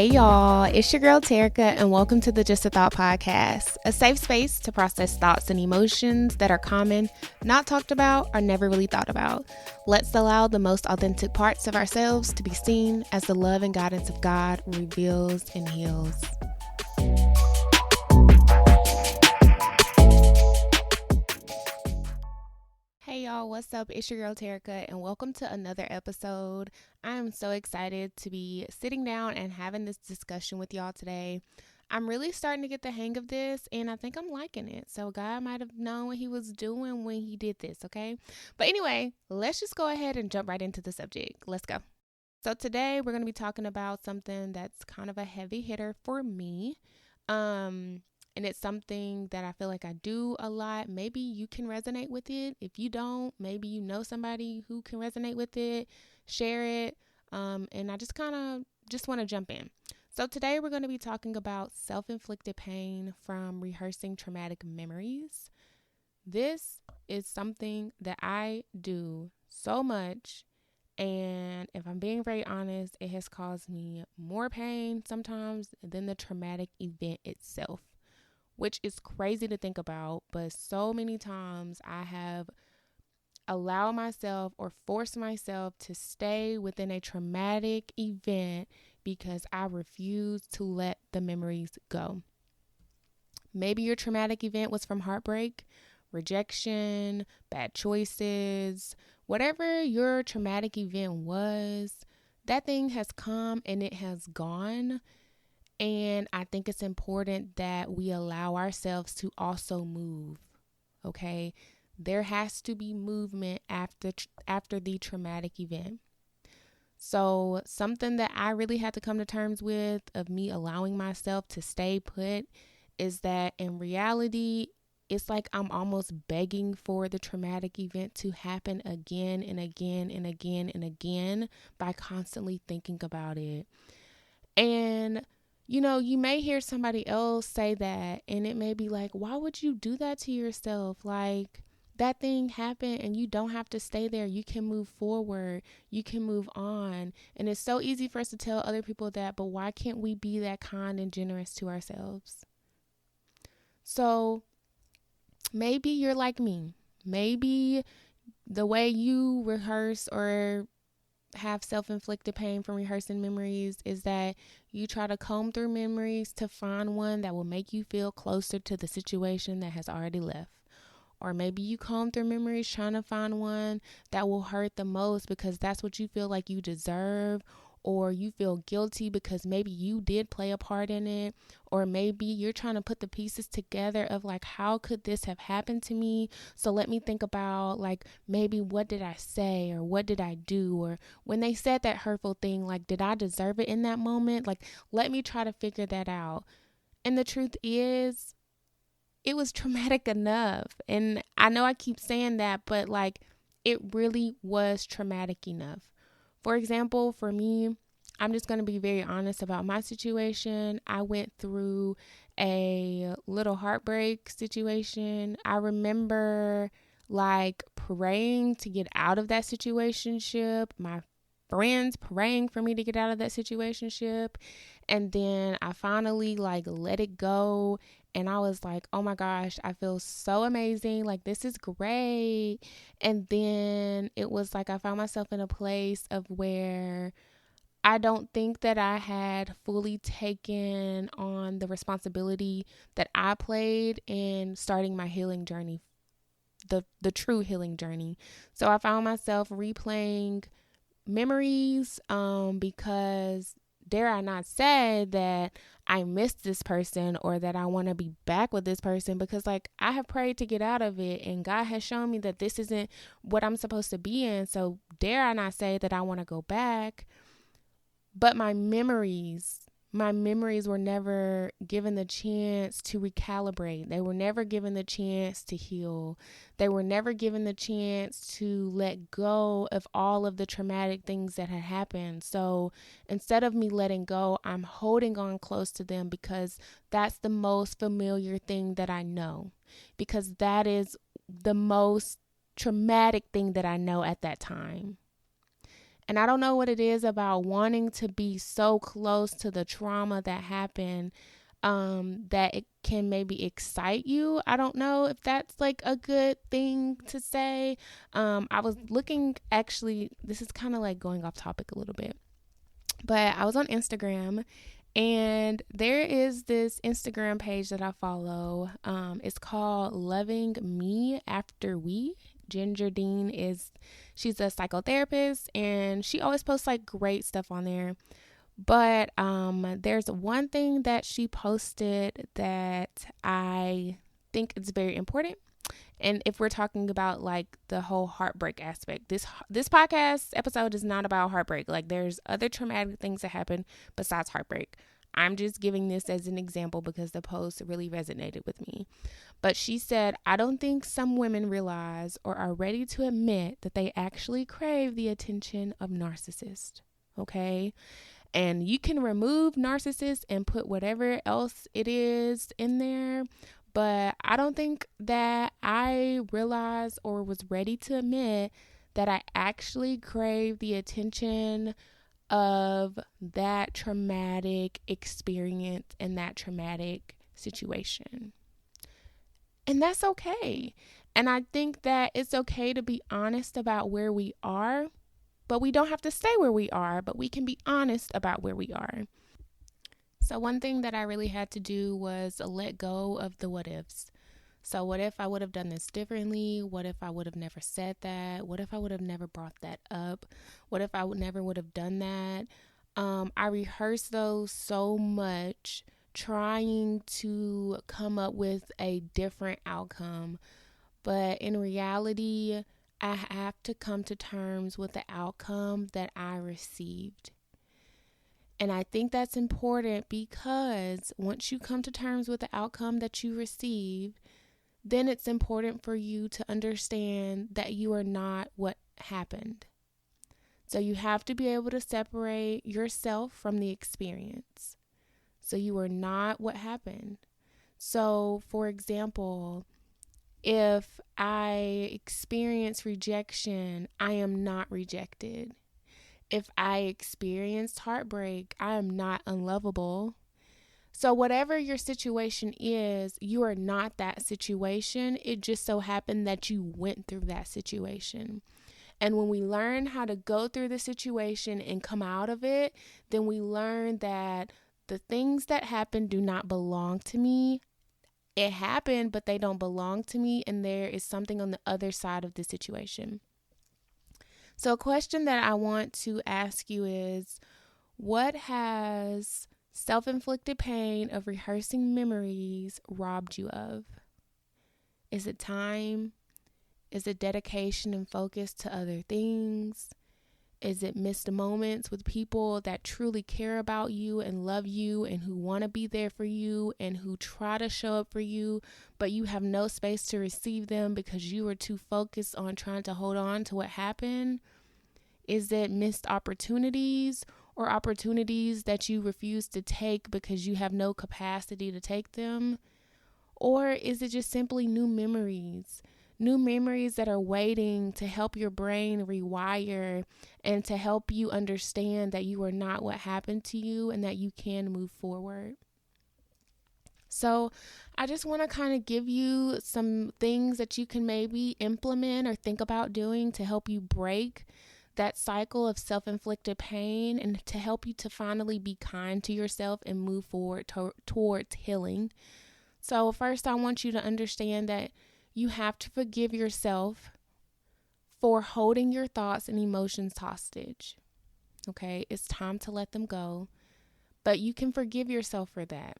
Hey y'all, it's your girl Terrika and welcome to the Just a Thought podcast, a safe space to process thoughts and emotions that are common, not talked about, or never really thought about. Let's allow the most authentic parts of ourselves to be seen as the love and guidance of God reveals and heals. Hey y'all, what's up? It's your girl Terrika and welcome to another episode. I am so excited to be sitting down and having this discussion with y'all today. I'm really starting to get the hang of this and I think I'm liking it. So God might have known what he was doing when he did this, okay? But anyway, let's just go ahead and jump right into the subject. Let's go. So today we're going to be talking about something that's kind of a heavy hitter for me. And it's something that I feel like I do a lot. Maybe you can resonate with it. If you don't, maybe you know somebody who can resonate with it. Share it. And I just want to jump in. So today we're going to be talking about self-inflicted pain from rehearsing traumatic memories. This is something that I do so much. And if I'm being very honest, it has caused me more pain sometimes than the traumatic event itself, which is crazy to think about, but so many times I have allowed myself or forced myself to stay within a traumatic event because I refuse to let the memories go. Maybe your traumatic event was from heartbreak, rejection, bad choices, whatever your traumatic event was, that thing has come and it has gone. And I think it's important that we allow ourselves to also move, okay? There has to be movement after the traumatic event. So something that I really had to come to terms with of me allowing myself to stay put is that in reality, it's like I'm almost begging for the traumatic event to happen again and again and again and again by constantly thinking about it. And you may hear somebody else say that and it may be like, why would you do that to yourself? Like, that thing happened and you don't have to stay there. You can move forward. You can move on. And it's so easy for us to tell other people that, but why can't we be that kind and generous to ourselves? So maybe you're like me. Maybe the way you rehearse or have self-inflicted pain from rehearsing memories is that you try to comb through memories to find one that will make you feel closer to the situation that has already left. Or maybe you comb through memories trying to find one that will hurt the most because that's what you feel like you deserve, or you feel guilty because maybe you did play a part in it, or maybe you're trying to put the pieces together of like, how could this have happened to me? So let me think about like, maybe what did I say or what did I do? Or when they said that hurtful thing, like, did I deserve it in that moment? Like, let me try to figure that out. And the truth is, it was traumatic enough. And I know I keep saying that, but like, it really was traumatic enough. For example, for me, I'm just going to be very honest about my situation. I went through a little heartbreak situation. I remember like praying to get out of that situationship. My friends praying for me to get out of that situationship. And then I finally like let it go. And I was like, oh my gosh, I feel so amazing. Like, this is great. And then it was like I found myself in a place of where I don't think that I had fully taken on the responsibility that I played in starting my healing journey, the true healing journey. So I found myself replaying memories because dare I not say that I missed this person or that I want to be back with this person, because like I have prayed to get out of it and God has shown me that this isn't what I'm supposed to be in. So dare I not say that I want to go back. But my memories were never given the chance to recalibrate. They were never given the chance to heal. They were never given the chance to let go of all of the traumatic things that had happened. So instead of me letting go, I'm holding on close to them because that's the most familiar thing that I know. Because that is the most traumatic thing that I know at that time. And I don't know what it is about wanting to be so close to the trauma that happened, that it can maybe excite you. I don't know if that's like a good thing to say. I was looking, actually, this is kind of like going off topic a little bit, but I was on Instagram, and there is this Instagram page that I follow. It's called Loving Me After We. Ginger Dean she's a psychotherapist, and she always posts like great stuff on there. But there's one thing that she posted that I think is very important. And if we're talking about like the whole heartbreak aspect, this podcast episode is not about heartbreak. Like, there's other traumatic things that happen besides heartbreak. I'm just giving this as an example because the post really resonated with me. But she said, I don't think some women realize or are ready to admit that they actually crave the attention of narcissists. Okay? And you can remove narcissists and put whatever else it is in there. But I don't think that I realized or was ready to admit that I actually crave the attention of that traumatic experience and that traumatic situation. And that's okay. And I think that it's okay to be honest about where we are, but we don't have to stay where we are, but we can be honest about where we are. So one thing that I really had to do was let go of the what ifs. So what if I would have done this differently? What if I would have never said that? What if I would have never brought that up? What if I never would have done that? I rehearsed those so much, trying to come up with a different outcome. But in reality, I have to come to terms with the outcome that I received. And I think that's important because once you come to terms with the outcome that you received, then it's important for you to understand that you are not what happened. So you have to be able to separate yourself from the experience. So you are not what happened. So, for example, if I experience rejection, I am not rejected. If I experienced heartbreak, I am not unlovable. So whatever your situation is, you are not that situation. It just so happened that you went through that situation. And when we learn how to go through the situation and come out of it, then we learn that the things that happen do not belong to me. It happened, but they don't belong to me. And there is something on the other side of the situation. So a question that I want to ask you is, what has self-inflicted pain of rehearsing memories robbed you of? Is it time? Is it dedication and focus to other things? Is it missed moments with people that truly care about you and love you and who want to be there for you and who try to show up for you, but you have no space to receive them because you were too focused on trying to hold on to what happened? Is it missed opportunities or opportunities that you refuse to take because you have no capacity to take them? Or is it just simply new memories that are waiting to help your brain rewire and to help you understand that you are not what happened to you and that you can move forward? So I just want to kind of give you some things that you can maybe implement or think about doing to help you break that cycle of self-inflicted pain and to help you to finally be kind to yourself and move forward towards healing. So first, I want you to understand that you have to forgive yourself for holding your thoughts and emotions hostage. Okay, it's time to let them go, but you can forgive yourself for that.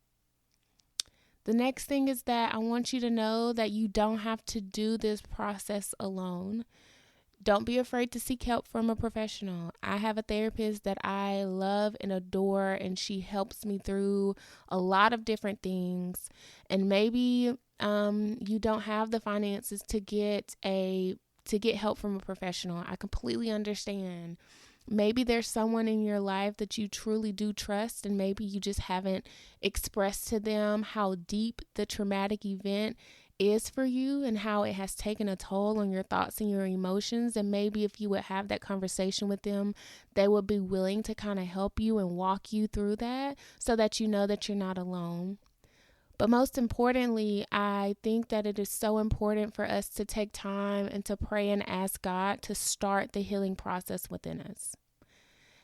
The next thing is that I want you to know that you don't have to do this process alone. Don't be afraid to seek help from a professional. I have a therapist that I love and adore, and she helps me through a lot of different things. And maybe you don't have the finances to get help from a professional. I completely understand. Maybe there's someone in your life that you truly do trust, and maybe you just haven't expressed to them how deep the traumatic event is for you and how it has taken a toll on your thoughts and your emotions. And maybe if you would have that conversation with them, they would be willing to kind of help you and walk you through that so that you know that you're not alone. But most importantly, I think that it is so important for us to take time and to pray and ask God to start the healing process within us.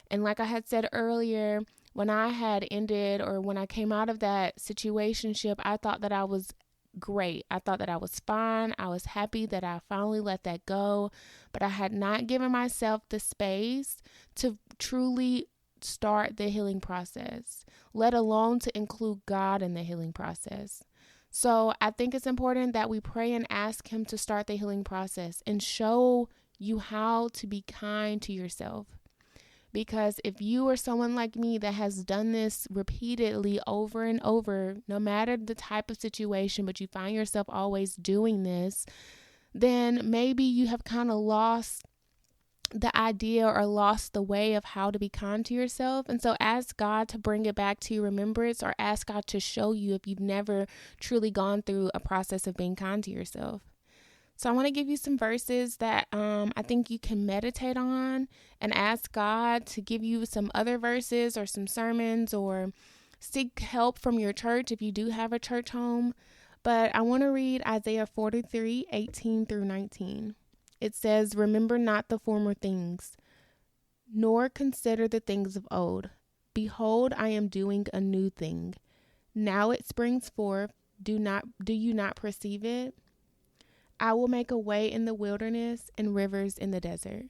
And like I had said earlier, when I had ended or when I came out of that situationship, I thought that I was great. I thought that I was fine. I was happy that I finally let that go, but I had not given myself the space to truly start the healing process, let alone to include God in the healing process. So I think it's important that we pray and ask Him to start the healing process and show you how to be kind to yourself. Because if you are someone like me that has done this repeatedly over and over, no matter the type of situation, but you find yourself always doing this, then maybe you have kind of lost the idea or lost the way of how to be kind to yourself. And so ask God to bring it back to your remembrance, or ask God to show you if you've never truly gone through a process of being kind to yourself. So I want to give you some verses that I think you can meditate on, and ask God to give you some other verses or some sermons, or seek help from your church if you do have a church home. But I want to read Isaiah 43:18-19. It says, "Remember not the former things, nor consider the things of old. Behold, I am doing a new thing. Now it springs forth. Do you not perceive it? I will make a way in the wilderness and rivers in the desert."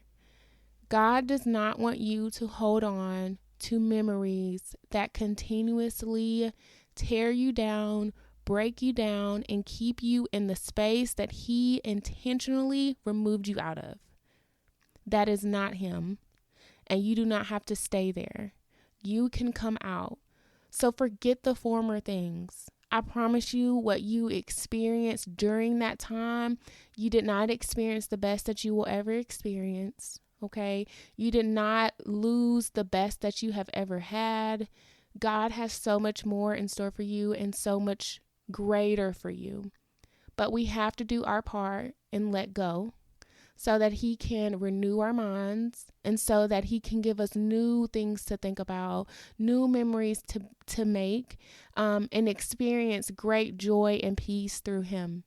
God does not want you to hold on to memories that continuously tear you down, break you down, and keep you in the space that He intentionally removed you out of. That is not Him, and you do not have to stay there. You can come out. So forget the former things. I promise you, what you experienced during that time, you did not experience the best that you will ever experience, okay? You did not lose the best that you have ever had. God has so much more in store for you and so much greater for you. But we have to do our part and let go, so that He can renew our minds, and so that He can give us new things to think about, new memories to make, and experience great joy and peace through Him.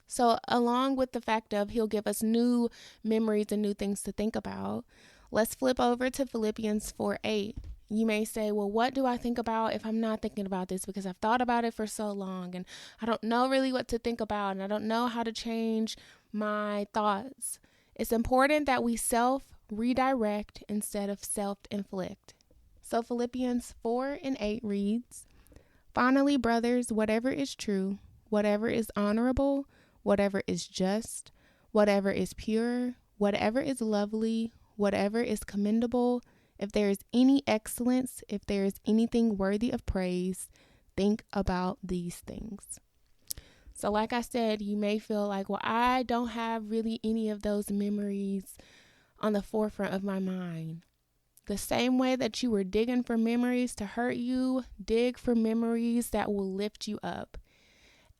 So along with the fact of He'll give us new memories and new things to think about, let's flip over to Philippians 4:8. You may say, well, what do I think about if I'm not thinking about this? Because I've thought about it for so long and I don't know really what to think about, and I don't know how to change my thoughts. It's important that we self-redirect instead of self-inflict. So Philippians 4:8 reads, "Finally, brothers, whatever is true, whatever is honorable, whatever is just, whatever is pure, whatever is lovely, whatever is commendable, if there is any excellence, if there is anything worthy of praise, think about these things." So like I said, you may feel like, well, I don't have really any of those memories on the forefront of my mind. The same way that you were digging for memories to hurt you, dig for memories that will lift you up.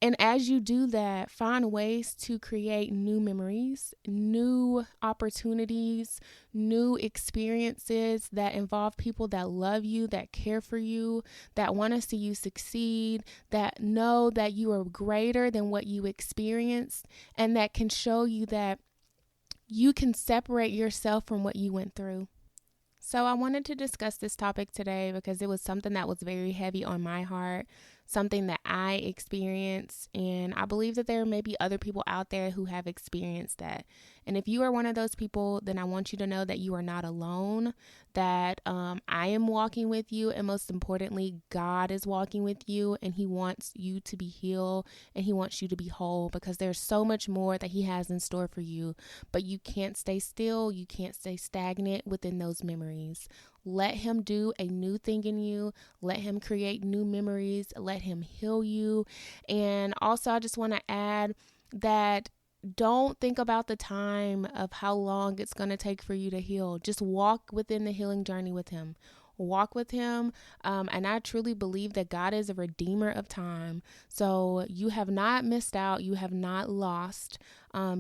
And as you do that, find ways to create new memories, new opportunities, new experiences that involve people that love you, that care for you, that want to see you succeed, that know that you are greater than what you experienced, and that can show you that you can separate yourself from what you went through. So I wanted to discuss this topic today because it was something that was very heavy on my heart, something that I experienced, and I believe that there may be other people out there who have experienced that. And if you are one of those people, then I want you to know that you are not alone, that I am walking with you, and most importantly, God is walking with you, and He wants you to be healed, and He wants you to be whole, because there's so much more that He has in store for you. But you can't stay still, you can't stay stagnant within those memories. Let Him do a new thing in you. Let Him create new memories. Let Him heal you. And also, I just want to add that don't think about the time of how long it's going to take for you to heal. Just walk within the healing journey with Him. walk with him. And I truly believe that God is a redeemer of time. So you have not missed out. You have not lost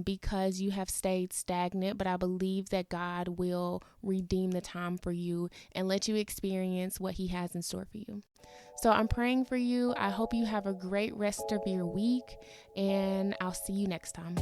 because you have stayed stagnant. But I believe that God will redeem the time for you and let you experience what he has in store for you. So I'm praying for you. I hope you have a great rest of your week, and I'll see you next time.